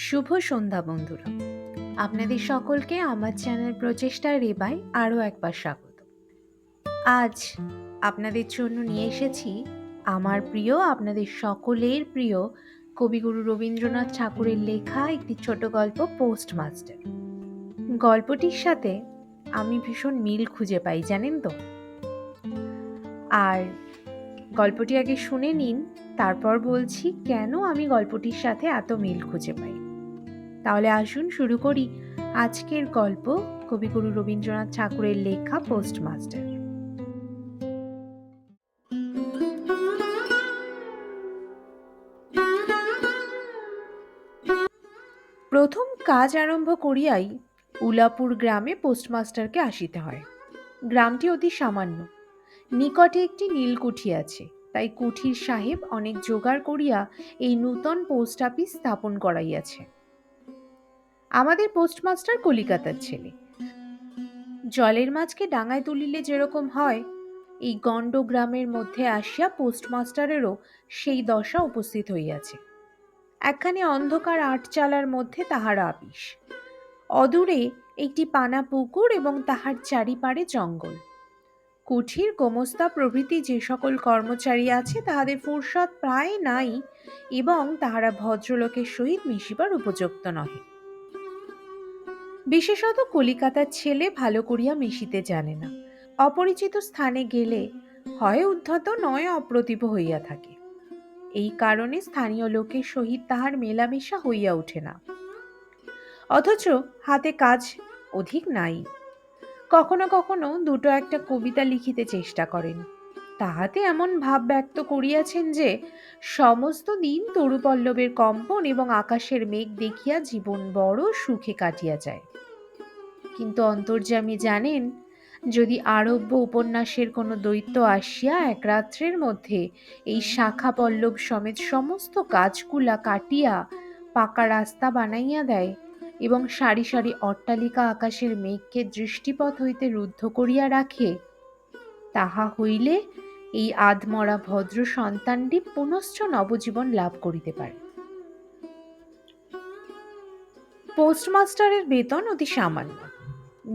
শুভ সন্ধ্যা বন্ধুরা, আপনাদের সকলকে আমার চ্যানেল প্রচেষ্টা রেবায় আরও একবার স্বাগত। আজ আপনাদের জন্য নিয়ে এসেছি আমার প্রিয়, আপনাদের সকলের প্রিয় কবিগুরু রবীন্দ্রনাথ ঠাকুরের লেখা একটি ছোট গল্প পোস্টমাস্টার। গল্পটির সাথে আমি ভীষণ মিল খুঁজে পাই, জানেন তো। আর গল্পটি আগে শুনে নিন, তারপর বলছি কেন আমি গল্পটির সাথে এত মিল খুঁজে পাই। তাহলে আসুন শুরু করি আজকের গল্প, কবিগুরু রবীন্দ্রনাথ ঠাকুরের লেখা পোস্টমাস্টার। প্রথম কাজ আরম্ভ করিয়াই উলাপুর গ্রামে পোস্টমাস্টারকে আসিতে হয়। গ্রামটি অতি সামান্য, নিকটে একটি নীলকুঠি আছে, তাই কুঠির সাহেব অনেক জোগাড় করিয়া এই নূতন পোস্ট অফিস স্থাপন করাইয়াছে। আমাদের পোস্টমাস্টার কলিকাতার ছেলে। জলের মাছকে ডাঙায় তুলিলে যেরকম হয়, এই গণ্ড গ্রামের মধ্যে আসিয়া পোস্টমাস্টারেরও সেই দশা উপস্থিত হইয়াছে। একখানি অন্ধকার আটচালার মধ্যে তাহার আপিস। অদূরে একটি পানা পুকুর এবং তাহার চারিপাড়ে জঙ্গল। কুঠির, গোমস্তা প্রভৃতি যে সকল কর্মচারী আছে তাহাদের ফুরসত প্রায় নাই, এবং তাহারা ভদ্রলোকের সহিত মিশিবার উপযুক্ত নহে। বিশেষত কলিকাতার ছেলে ভালো করিয়া মিশিতে জানে না। অপরিচিত স্থানে গেলে হয় উদ্ধত নয় অপ্রতিভ হইয়া থাকে। এই কারণে স্থানীয় লোকের সহিত তাহার মেলামেশা হইয়া ওঠে না। অথচ হাতে কাজ অধিক নাই। কখনো কখনো দুটো একটা কবিতা লিখিতে চেষ্টা করেন। তাহাতে এমন ভাব ব্যক্ত করিয়াছেন যে সমস্ত দিন তরুপল্লবের কম্পন এবং আকাশের মেঘ দেখিয়া জীবন বড় সুখে কাটিয়া যায়। কিন্তু অন্তর্যামী জানেন, যদি আরব্য উপন্যাসের কোনো দৈত্য আসিয়া এক রাত্রের মধ্যে এই শাখা পল্লব সমেত সমস্ত গাছগুলা কাটিয়া পাকা রাস্তা বানাইয়া দেয় এবং সারি সারি অট্টালিকা আকাশের মেঘকে দৃষ্টিপথ হইতে রুদ্ধ করিয়া রাখে, তাহা হইলে এই আধমরা ভদ্র সন্তানটি পুনশ্চ নবজীবন লাভ করিতে পারে। পোস্টমাস্টারের বেতন অতি সামান্য,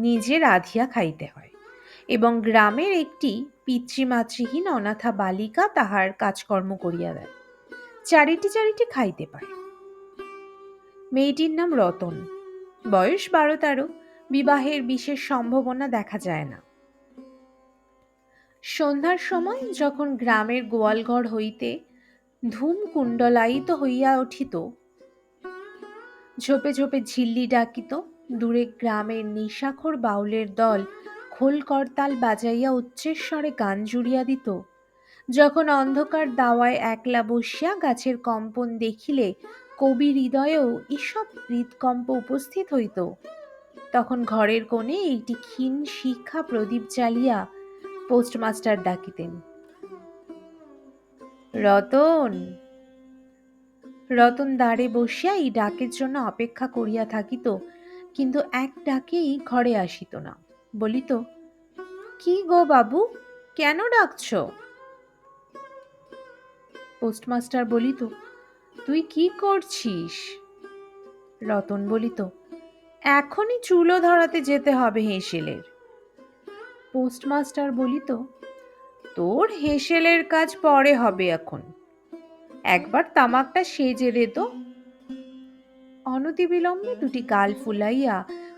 নিজে রাঁধিয়া খাইতে হয়, এবং গ্রামের একটি পিতৃমাতৃহীন অনাথা বালিকা তাহার কাজকর্ম করিয়া দেয়। চারিটি চারিটি খাইতে পায়। মেয়েটির নাম রতন, বয়স 12-13, বিবাহের বিশেষ সম্ভাবনা দেখা যায় না। সন্ধ্যার সময় যখন গ্রামের গোয়ালঘর হইতে ধূম কুণ্ডলায়িত হইয়া উঠিত, ঝোপে ঝোপে ঝিল্লি ডাকিত, দূরে গ্রামের নিশাখর বাউলের দল খোল করতাল বাজাইয়া উচ্চস্বরে গান জুড়িয়া দিত, যখন অন্ধকার দাওয়ায় একলা বসিয়া গাছের কম্পন দেখিলে কবি হৃদয়েও ঈষৎ হৃদকম্প উপস্থিত হইত, তখন ঘরের কোণে একটি ক্ষীণ শিখা প্রদীপ জ্বালিয়া পোস্টমাস্টার ডাকিতেন, রতন। রতন দ্বারে বসিয়া এই ডাকের জন্য অপেক্ষা করিয়া থাকিত, কিন্তু এক ডাকেই ঘরে আসিত না। বলিত, কি গো বাবু, কেন ডাকছ? পোস্টমাস্টার বলিত, তুই কি করছিস? রতন বলিত, এখনই চুলো ধরাতে যেতে হবে হেঁসেলের। পোস্টমাস্টার বলিত, তোর হেঁসেলের কাজ পরে হবে, এখন একবার তামাকটা সেজে দে তো। অনতিবিলম্বে দুটি গাল ফুলাইয়া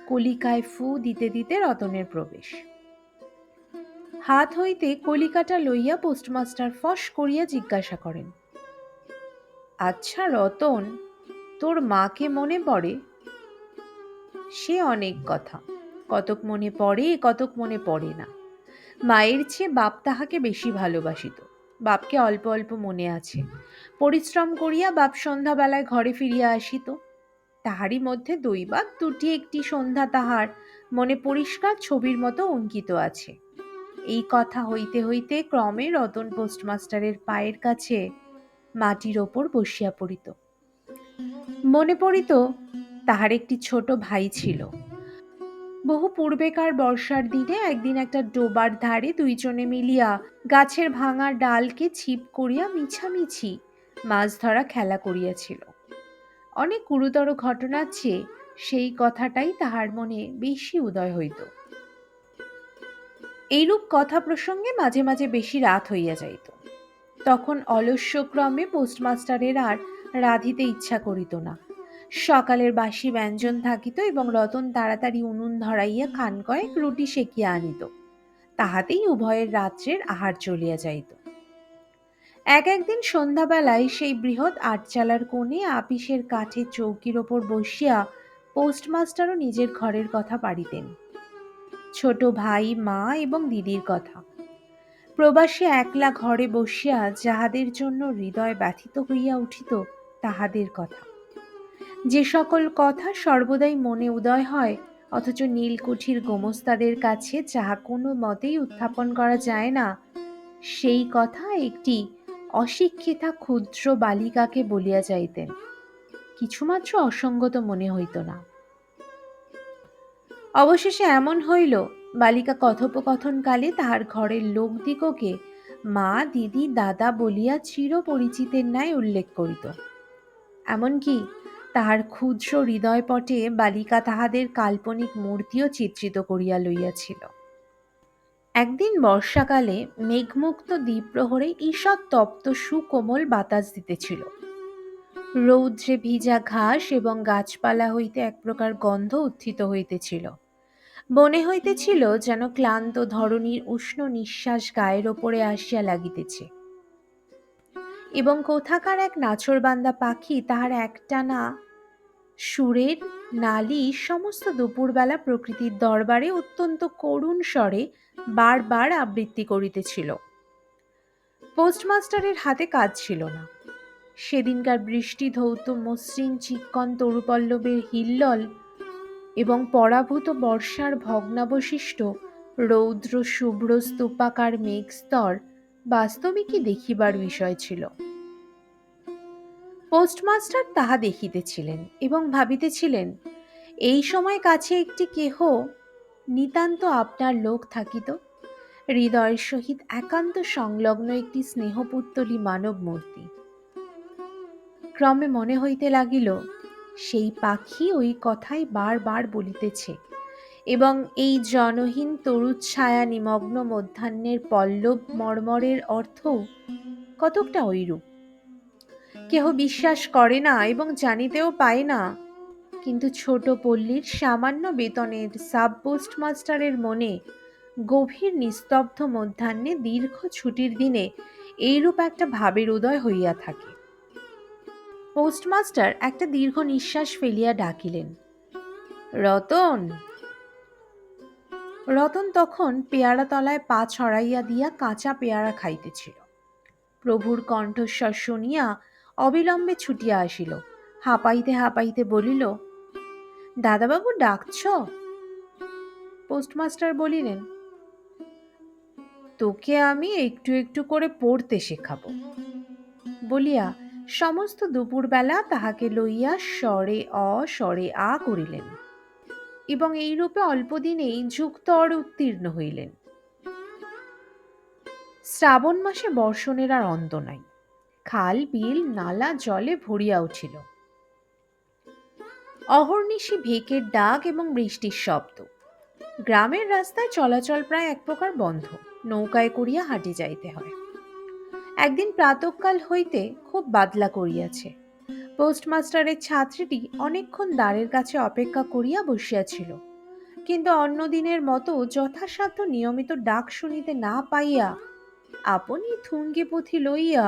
কলিকায় ফু দিতে দিতে রতনের প্রবেশ। হাত হইতে কলিকাটা লইয়া পোস্টমাস্টার ফস করিয়া জিজ্ঞাসা করেন, আচ্ছা রতন, তোর মাকে মনে পড়ে? সে অনেক কথা, কতক মনে পড়ে, কতক মনে পড়ে না। মায়ের চেয়ে বাপ তাহাকে বেশি ভালোবাসিত। বাপকে অল্প অল্প মনে আছে। পরিশ্রম করিয়া বাপ সন্ধ্যাবেলায় ঘরে ফিরিয়া আসিত। তাহারই মধ্যে দৈবাৎ দুটি একটি সন্ধ্যা তাহার মনে পরিষ্কার ছবির মতো অঙ্কিত আছে। এই কথা হইতে হইতে ক্রমে রতন পোস্টমাস্টারের পায়ের কাছে মাটির ওপর বসিয়া পড়িত। মনে পড়িত তাহার একটি ছোট ভাই ছিল। বহু পূর্বেকার বর্ষার দিনে একদিন একটা ডোবার ধারে দুইজনে মিলিয়া গাছের ভাঙা ডালকে ছিপ করিয়া মিছামিছি মাছ ধরা খেলা করিয়াছিল। অনেক গুরুতর ঘটনার চেয়ে সেই কথাটাই তাহার মনে বেশি উদয় হইত। এইরূপ কথা প্রসঙ্গে মাঝে মাঝে বেশি রাত হইয়া যাইত। তখন অলস্যক্রমে পোস্টমাস্টারের আর রাঁধিতে ইচ্ছা করিত না। সকালের বাসি ব্যঞ্জন থাকিত এবং রতন তাড়াতাড়ি উনুন ধরাইয়া খান কয়েক রুটি সেকিয়া আনিত। তাহাতেই উভয়ের রাত্রের আহার চলিয়া যাইত। একদিন সন্ধ্যাবেলায় সেই বৃহৎ আটচালার কোণে আপিসের কাঠের চৌকির ওপর বসিয়া পোস্টমাস্টারও নিজের ঘরের কথা পাড়িতেন, ছোট ভাই, মা এবং দিদির কথা। প্রবাসী একলা ঘরে বসিয়া যাহাদের জন্য হৃদয় ব্যথিত হইয়া উঠিত তাহাদের কথা, যে সকল কথা সর্বদাই মনে উদয় হয় অথচ নীলকুঠির গোমস্তাদের কাছে যাহা কোনো মতেই উত্থাপন করা যায় না, সেই কথা একটি অশিক্ষিতা ক্ষুদ্র বালিকাকে বলিয়া যাইতেন। কিছুমাত্র অসঙ্গত মনে হইত না। অবশেষে এমন হইল, বালিকা কথোপকথনকালে তাহার ঘরের লোকদিগকে মা, দিদি, দাদা বলিয়া চিরপরিচিতের ন্যায় উল্লেখ করিত। এমনকি তাহার ক্ষুদ্র হৃদয়পটে বালিকা তাহাদের কাল্পনিক মূর্তিও চিত্রিত করিয়া লইয়াছিল। একদিন বর্ষাকালে মেঘমুক্ত দ্বিপ্রহরে ঈষৎ তপ্ত সুকোমল বাতাস দিতেছিল। রৌদ্রে ভিজা ঘাস এবং গাছপালা হইতে এক প্রকার গন্ধ উত্থিত হইতেছিল। মনে হইতেছিল যেন ক্লান্ত ধরণীর উষ্ণ নিঃশ্বাস গায়ের ওপরে আসিয়া লাগিতেছে এবং কোথাকার এক নাছোড়বান্দা পাখি তাহার একটানা সুরের নালি সমস্ত দুপুরবেলা প্রকৃতির দরবারে অত্যন্ত করুণ স্বরে বারবার আবৃত্তি করিতেছিল। পোস্টমাস্টারের হাতে কাজ ছিল না। সেদিনকার বৃষ্টি ধৌত মসৃণ চিক্কণ তরুপল্লবের হিল্লল এবং পরাভূত বর্ষার ভগ্নাবশিষ্ট রৌদ্র শুভ্র স্তূপাকার মেঘস্তর বাস্তবিকই দেখিবার বিষয় ছিল। পোস্টমাস্টার তাহা দেখিতেছিলেন এবং ভাবিতেছিলেন, এই সময় কাছে একটি কেহ নিতান্ত আপনার লোক থাকিত, হৃদয়ের সহিত একান্ত সংলগ্ন একটি স্নেহপুত্তলী মানব মূর্তি। ক্রমে মনে হইতে লাগিল, সেই পাখি ওই কথাই বারবার বলিতেছে এবং এই জনহীন তরুচ্ছায়া নিমগ্ন মধ্যাহ্নের পল্লব মর্মরের অর্থও কতকটা ঐরূপ। কেহ বিশ্বাস করে না এবং জানিতেও পায় না, কিন্তু ছোট পল্লীর সামান্য বেতনের সাব পোস্টমাস্টারের মনে গভীর নিস্তব্ধ মধ্যাহ্নে দীর্ঘ ছুটির দিনে এইরূপ একটা ভাবের উদয় হইয়া থাকে। পোস্টমাস্টার একটা দীর্ঘ নিঃশ্বাস ফেলিয়া ডাকিলেন, রতন। রতন তখন পেয়ারা তলায় পা ছড়াইয়া দিয়া কাঁচা পেয়ারা খাইতেছিল। প্রভুর কণ্ঠস্বর শুনিয়া অবিলম্বে ছুটিয়া আসিল, হাঁপাইতে হাঁপাইতে বলিল, দাদাবাবু ডাকছ? পোস্টমাস্টার বলিলেন, তোকে আমি একটু একটু করে পড়তে শেখাবো বলিয়া সমস্ত দুপুরবেলা তাহাকে লইয়া স্বরে অ স্বরে আ করিলেন এবং এইরূপে অল্পদিনেই যুক্তর উত্তীর্ণ হইলেন। শ্রাবণ মাসে বর্ষণের আর অন্ত নাই। খাল, বিল, নালা জলে ভরিয়া উঠিল। অহর্নিশি ভেকের ডাক এবং বৃষ্টির শব্দ। গ্রামের রাস্তায় চলাচল প্রায় এক প্রকার বন্ধ, নৌকায় করিয়া হাঁটি যাইতে হয়। একদিন প্রাতঃকাল হইতে খুব বাদলা করিয়াছে। পোস্টমাস্টারের ছাত্রীটি অনেকক্ষণ দ্বারের কাছে অপেক্ষা করিয়া বসিয়াছিল, কিন্তু অন্যদিনের মতো যথাসাধ্য নিয়মিত ডাক শুনিতে না পাইয়া আপনি থুঙ্গে পুঁথি লইয়া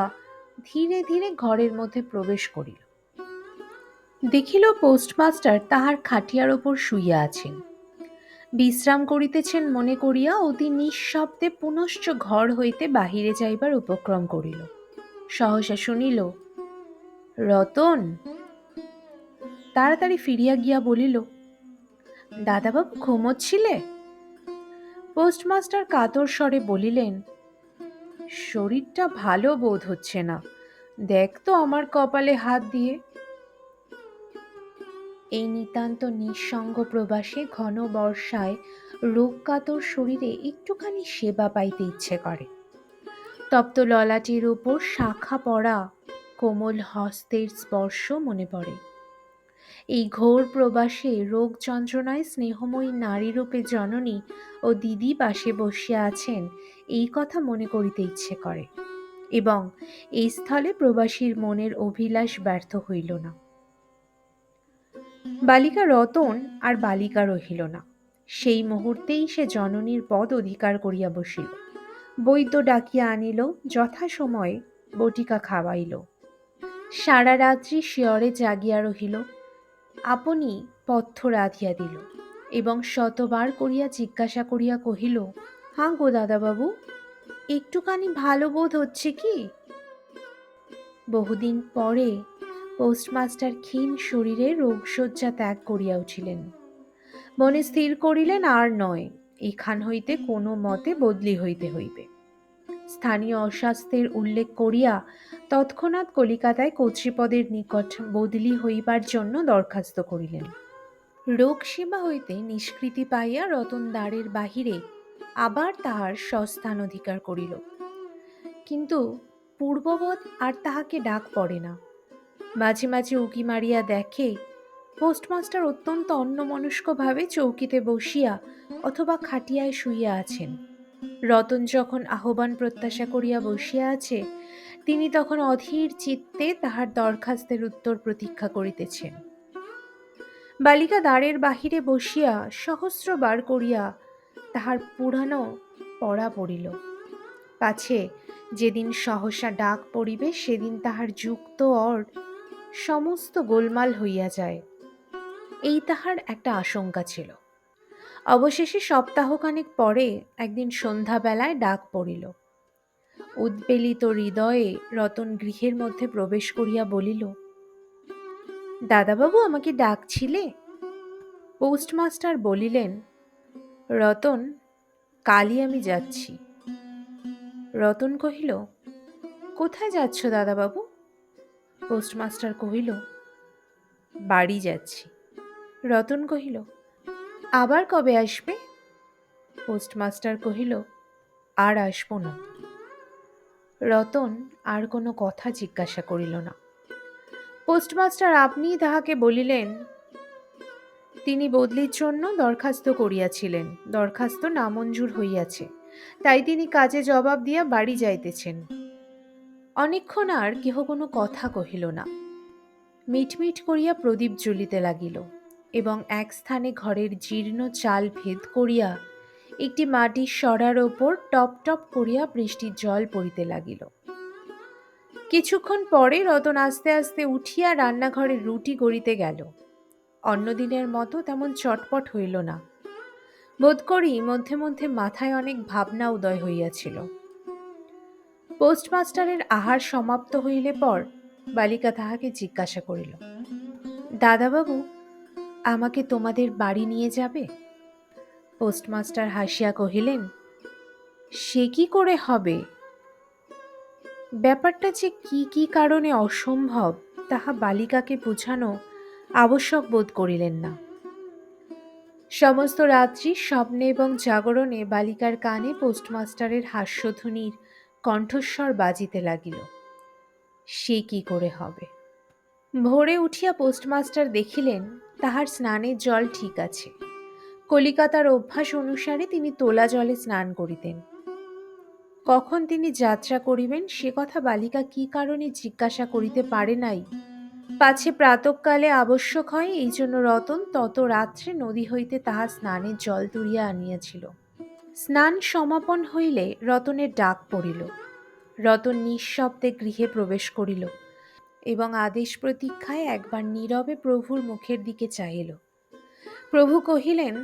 ধীরে ধীরে ঘরের মধ্যে প্রবেশ করিল। দেখিল পোস্টমাস্টার তাহার খাটিয়ার ওপর শুইয়া আছেন, বিশ্রাম করিতেছেন মনে করিয়া অতি নিঃশব্দে পুনশ্চ ঘর হইতে বাহিরে যাইবার উপক্রম করিল। সহসা শুনিল, রতন। তাড়াতাড়ি ফিরিয়া গিয়া বলিল, দাদাবাবু ঘুমোচ্ছিলে? পোস্টমাস্টার কাতর স্বরে বলিলেন, শরীরটা ভালো বোধ হচ্ছে না, দেখ তো আমার কপালে হাত দিয়ে। এই নিতান্ত নিঃসঙ্গ প্রবাসে ঘন বর্ষায় রোগকাতর শরীরে একটুখানি সেবা পাইতে ইচ্ছে করে। তপ্ত ললাটির উপর শাখা পড়া কোমল হস্তের স্পর্শ মনে পড়ে। এই ঘোর প্রবাসে রোগ যন্ত্রণায় স্নেহময়ী নারীরূপে জননী ও দিদি পাশে বসিয়া আছেন, এই কথা মনে করিতে ইচ্ছে করে, এবং এই স্থলে প্রবাসীর মনের অভিলাষ ব্যর্থ হইল না। বালিকা রতন আর বালিকা রহিল না। সেই মুহূর্তেই সে জননীর পদ অধিকার করিয়া বসিল। বৈদ্য ডাকিয়া আনিল, যথাসময়ে বটিকা খাওয়াইল। সারা রাত্রি শিয়রে জাগিয়া রহিল। আপনি পথ্য রাধিয়া দিল এবং শতবার করিয়া জিজ্ঞাসা করিয়া কহিল, হাঁ গো দাদাবাবু, একটুখানি ভালো বোধ হচ্ছে কি? বহুদিন পরে পোস্টমাস্টার ক্ষীণ শরীরে রোগশয্যা ত্যাগ করিয়া উঠিলেন। মনে স্থির করিলেন আর নয়, এখান হইতে কোনো মতে বদলি হইতে হইবে। স্থানীয় অস্বাস্থ্যের উল্লেখ করিয়া তৎক্ষণাৎ কলিকাতায় কর্তৃপদের নিকট বদলি হইবার জন্য দরখাস্ত করিলেন। রোগ সেবা হইতে নিষ্কৃতি পাইয়া রতন দ্বারের বাহিরে আবার তাহার স্বস্থান অধিকার করিল, কিন্তু পূর্ববৎ আর তাহাকে ডাক পড়ে না। মাঝে মাঝে উকি মারিয়া দেখে পোস্টমাস্টার অত্যন্ত অন্যমনস্কভাবে চৌকিতে বসিয়া অথবা খাটিয়ায় শুইয়া আছেন। রতন যখন আহ্বান প্রত্যাশা করিয়া বসিয়া আছে, তিনি তখন অধীর চিত্তে তাহার দরখাস্তের উত্তর প্রতীক্ষা করিতেছেন। বালিকা দ্বারের বাহিরে বসিয়া সহস্রবার করিয়া তাহার পুরানো পড়া পড়িল, পাছে যেদিন সহসা ডাক পড়িবে সেদিন তাহার যুক্ত অর সমস্ত গোলমাল হইয়া যায়, এই তাহার একটা আশঙ্কা ছিল। অবশেষে সপ্তাহখানেক পরে একদিন সন্ধ্যাবেলায় ডাক পড়িল। উদ্বেলিত হৃদয়ে রতন গৃহের মধ্যে প্রবেশ করিয়া বলিল, দাদাবাবু, আমাকে ডাকছিলে? পোস্টমাস্টার বলিলেন, রতন, কালই আমি যাচ্ছি। রতন কহিল, কোথায় যাচ্ছ দাদাবাবু? পোস্টমাস্টার কহিল, বাড়ি যাচ্ছি। রতন কহিল, আবার কবে আসবে? পোস্টমাস্টার কহিল, আর আসব না। রতন আর কোনো কথা জিজ্ঞাসা করিল না। পোস্টমাস্টার আপনিই তাহাকে বলিলেন, তিনি বদলির জন্য দরখাস্ত করিয়াছিলেন, দরখাস্ত নামঞ্জুর হইয়াছে, তাই তিনি কাজে জবাব দিয়া বাড়ি যাইতেছেন। অনেকক্ষণ আর কেহ কোনো কথা কহিল না। মিটমিট করিয়া প্রদীপ জ্বলিতে লাগিল এবং এক স্থানে ঘরের জীর্ণ চাল ভেদ করিয়া একটি মাটির সরার ওপর টপ টপ করিয়া বৃষ্টির জল পড়িতে লাগিল। কিছুক্ষণ পরে রতন আস্তে আস্তে উঠিয়া রান্নাঘরে রুটি গড়িতে গেল। অন্যদিনের মতো তেমন চটপট হইল না। বোধ করি মধ্যে মধ্যে মাথায় অনেক ভাবনা উদয় হইয়াছিল। পোস্টমাস্টারের আহার সমাপ্ত হইলে পর বালিকা তাহাকে জিজ্ঞাসা করিল, দাদাবাবু, আমাকে তোমাদের বাড়ি নিয়ে যাবে? পোস্টমাস্টার হাসিয়া কহিলেন, সে কি করে হবে? ব্যাপারটা যে কি কি কারণে অসম্ভব তাহা বালিকাকে বুঝানো আবশ্যক বোধ করিলেন না। সমস্ত রাত্রি স্বপ্নে এবং জাগরণে বালিকার কানে পোস্টমাস্টারের হাস্যধ্বনির কণ্ঠস্বর বাজিতে লাগিল। সে কি করে হবে? ভোরে উঠিয়া পোস্টমাস্টার দেখিলেন তাহার স্নানের জল ঠিক আছে। কলিকাতার অভ্যাস অনুসারে তিনি তোলা জলে স্নান করিতেন। কখন তিনি যাত্রা করিবেন সে কথা বালিকা কি কারণে জিজ্ঞাসা করিতে পারে নাই, পাছে প্রাতঃকালে আবশ্যক হয়, এই জন্য রতন তত রাত্রে নদী হইতে তাহার স্নানের জল তুলিয়া আনিয়াছিল। স্নান সমাপন হইলে রতনের ডাক পড়িল। রতন নিঃশব্দে গৃহে প্রবেশ করিল এবং আদেশ প্রতীক্ষায় একবার নীরবে প্রভুর মুখের দিকে চাহিল। প্রভু কহিলেন,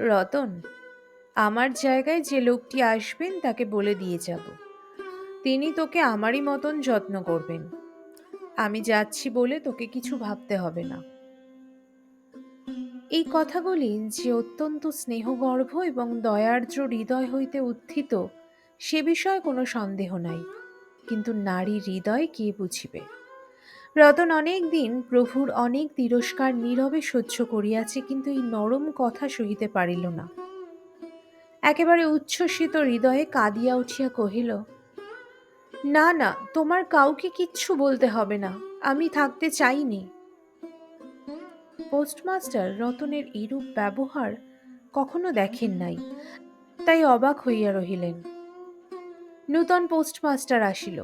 রতন, আমার জায়গায় যে লোকটি আসবেন তাকে বলে দিয়ে যাব। তিনি তোকে আমারই মতন যত্ন করবেন। আমি যাচ্ছি বলে তোকে কিছু ভাবতে হবে না। এই কথাগুলি যে অত্যন্ত স্নেহগর্ভ এবং দয়ার্দ্র হৃদয় হইতে উত্থিত সে বিষয়ে কোনো সন্দেহ নাই, কিন্তু নারী হৃদয় কে বুঝিবে? রতন অনেক দিন প্রভুর অনেক তিরস্কার নীরবে সহ্য করিয়াছে, কিন্তু এই নরম কথা সহিতে পারিল না। একেবারে উচ্ছ্বসিত হৃদয়ে কাঁদিয়া উঠিয়া কহিল, না না, তোমার কাউকে কিচ্ছু বলতে হবে না, আমি থাকতে চাইনি। পোস্টমাস্টার রতনের এরূপ ব্যবহার কখনো দেখেন নাই, তাই অবাক হইয়া রহিলেন। নূতন পোস্টমাস্টার আসিল,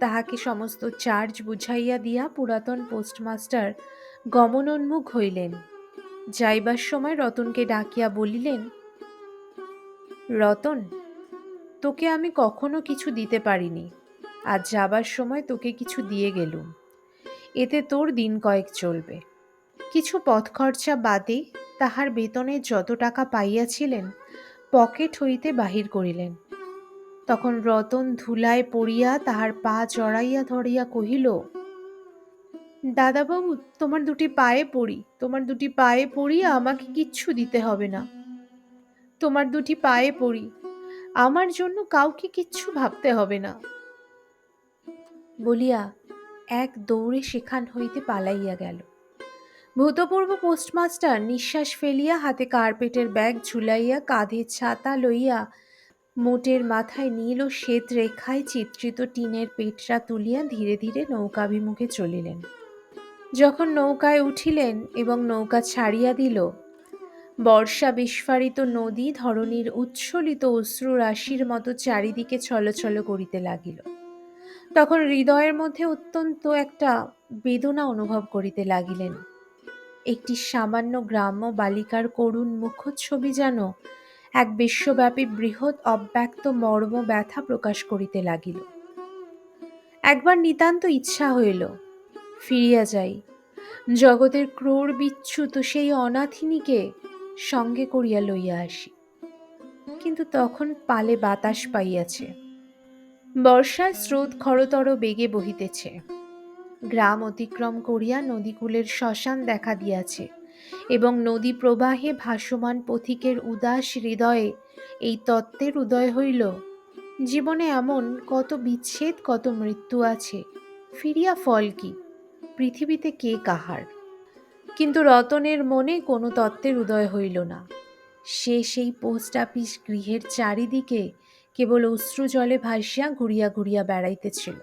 তাহাকে সমস্ত চার্জ বুঝাইয়া দিয়া পুরাতন পোস্টমাস্টার গমনোন্মুখ হইলেন। যাইবার সময় রতনকে ডাকিয়া বলিলেন, রতন, তোকে আমি কখনো কিছু দিতে পারিনি, আজ যাবার সময় তোকে কিছু দিয়ে গেলুম, এতে তোর দিন কয়েক চলবে। কিছু পথ খরচা বাদে তাহার বেতনে যত টাকা পাইয়াছিলেন পকেট হইতে বাহির করিলেন। তখন রতন ধুলায় পড়িয়া তাহার পা জড়াইয়া ধরিয়া কহিল, দাদাবাবু, তোমার দুটি পায়ে পড়ি, তোমার দুটি পায়ে পড়ি, আমাকে কিচ্ছু দিতে হবে না। তোমার দুটি পায়ে পড়ি, আমার জন্য কাউকে কিচ্ছু ভাবতে হবে না। বলিয়া এক দৌড়ে সেখান হইতে পালাইয়া গেল। ভূতপূর্ব পোস্টমাস্টার নিঃশ্বাস ফেলিয়া হাতে কার্পেটের ব্যাগ ঝুলাইয়া কাঁধে ছাতা লইয়া মোটের মাথায় নীল ও শ্বেত রেখায় চিত্রিত টিনের পেটরা তুলিয়া ধীরে ধীরে নৌকাভিমুখে চলিলেন। যখন নৌকায় উঠিলেন এবং নৌকা ছাড়িয়া দিল, বর্ষা বিস্ফারিত নদী ধরণীর উচ্ছ্বলিত অশ্রু রাশির মতো চারিদিকে ছলছল করিতে লাগিল। তখন হৃদয়ের মধ্যে অত্যন্ত একটা বেদনা অনুভব করিতে লাগিলেন। একটি সামান্য গ্রাম্য বালিকার করুণ মুখচ্ছবি যেন এক বিশ্বব্যাপী বৃহৎ অব্যক্ত মর্ম ব্যথা প্রকাশ করিতে লাগিল। একবার নিতান্ত ইচ্ছা হইল, ফিরিয়া যাই, জগতের ক্রোড় বিচ্যুত সেই অনাথিনীকে সঙ্গে করিয়া লইয়া আসি। কিন্তু তখন পালে বাতাস পাইয়াছে, বর্ষার স্রোত খরতর বেগে বহিতেছে, গ্রাম অতিক্রম করিয়া নদীকূলের শ্মশান দেখা দিয়াছে এবং নদী প্রবাহে ভাসমান পথিকের উদাস হৃদয়ে এই তত্ত্বের উদয় হইল, জীবনে এমন কত বিচ্ছেদ, কত মৃত্যু আছে, ফিরিয়া ফল কি, পৃথিবীতে কে কাহার। কিন্তু রতনের মনে কোনো তত্ত্বের উদয় হইল না। সে সেই পোস্ট অফিস গৃহের চারিদিকে কেবল অশ্রু জলে ভাসিয়া ঘুরিয়া ঘুরিয়া বেড়াইতেছিল।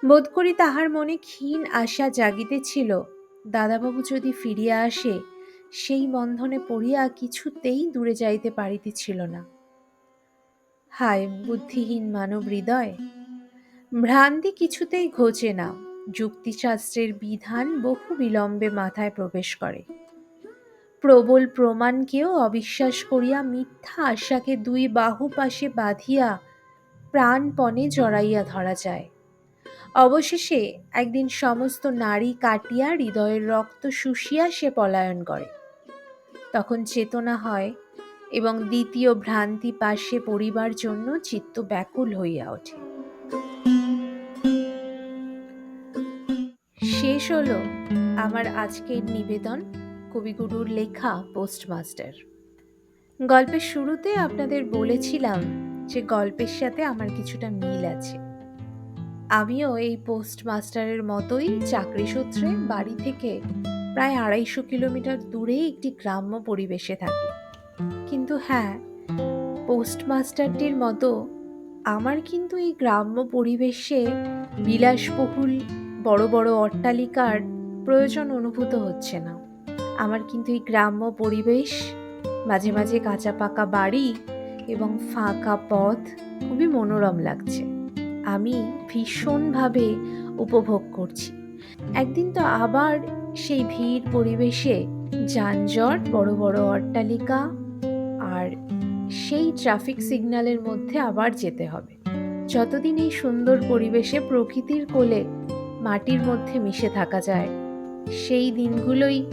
বোধ করি তাহার মনে ক্ষীণ আশা জাগিতেছিল, দাদাবাবু যদি ফিরিয়া আসে, সেই বন্ধনে পড়িয়া কিছুতেই দূরে যাইতে পারিতেছিল না। হায় বুদ্ধিহীন মানব হৃদয়! ভ্রান্তি কিছুতেই ঘোচে না, যুক্তিশাস্ত্রের বিধান বহু বিলম্বে মাথায় প্রবেশ করে। প্রবল প্রমাণকেও অবিশ্বাস করিয়া মিথ্যা আশাকে দুই বাহু পাশে বাঁধিয়া প্রাণপণে জড়াইয়া ধরা যায়। অবশেষে একদিন সমস্ত নাড়ি কাটিয়া হৃদয়ের রক্ত শুষিয়া সে পলায়ন করে। তখন চেতনা হয় এবং দ্বিতীয় ভ্রান্তি পাশে পড়িবার জন্য চিত্ত ব্যাকুল হইয়া ওঠে। শেষ হলো আমার আজকের নিবেদন, কবিগুরুর লেখা পোস্টমাস্টার। গল্পের শুরুতে আপনাদের বলেছিলাম যে গল্পের সাথে আমার কিছুটা মিল আছে। আমিও এই পোস্টমাস্টারের মতোই চাকরি সূত্রে বাড়ি থেকে প্রায় 250 কিলোমিটার দূরে একটি গ্রাম্য পরিবেশে থাকি। কিন্তু হ্যাঁ, পোস্টমাস্টারটির মতো আমার কিন্তু এই গ্রাম্য পরিবেশে বিলাসবহুল বড় বড় অট্টালিকার প্রয়োজন অনুভূত হচ্ছে না। আমার কিন্তু এই গ্রাম্য পরিবেশ, মাঝে মাঝে কাঁচা পাকা বাড়ি এবং ফাঁকা পথ খুবই মনোরম লাগছে। আমি ভীষণভাবে উপভোগ করছি। একদিন তো আবার সেই ভিড় পরিবেশে, যানজট, বড় বড় অট্টালিকা আর সেই ট্রাফিক সিগন্যালের মধ্যে আবার যেতে হবে। যতদিন এই সুন্দর পরিবেশে প্রকৃতির কোলে মাটির মধ্যে মিশে থাকা যায়, সেই দিনগুলোই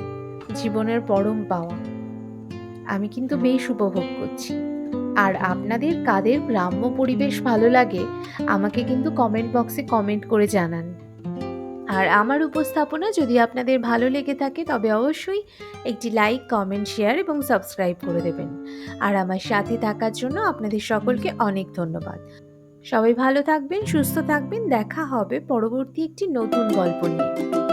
জীবনের পরম পাওয়া। আমি কিন্তু বেশ উপভোগ করছি। আর আপনাদের কাদের গ্রাম্য পরিবেশ ভালো লাগে আমাকে কিন্তু কমেন্ট বক্সে কমেন্ট করে জানান। আর আমার উপস্থাপনা যদি আপনাদের ভালো লেগে থাকে তবে অবশ্যই একটি লাইক, কমেন্ট, শেয়ার এবং সাবস্ক্রাইব করে দেবেন। আর আমার সাথে থাকার জন্য আপনাদের সকলকে অনেক ধন্যবাদ। সবাই ভালো থাকবেন, সুস্থ থাকবেন। দেখা হবে পরবর্তী একটি নতুন গল্প নিয়ে।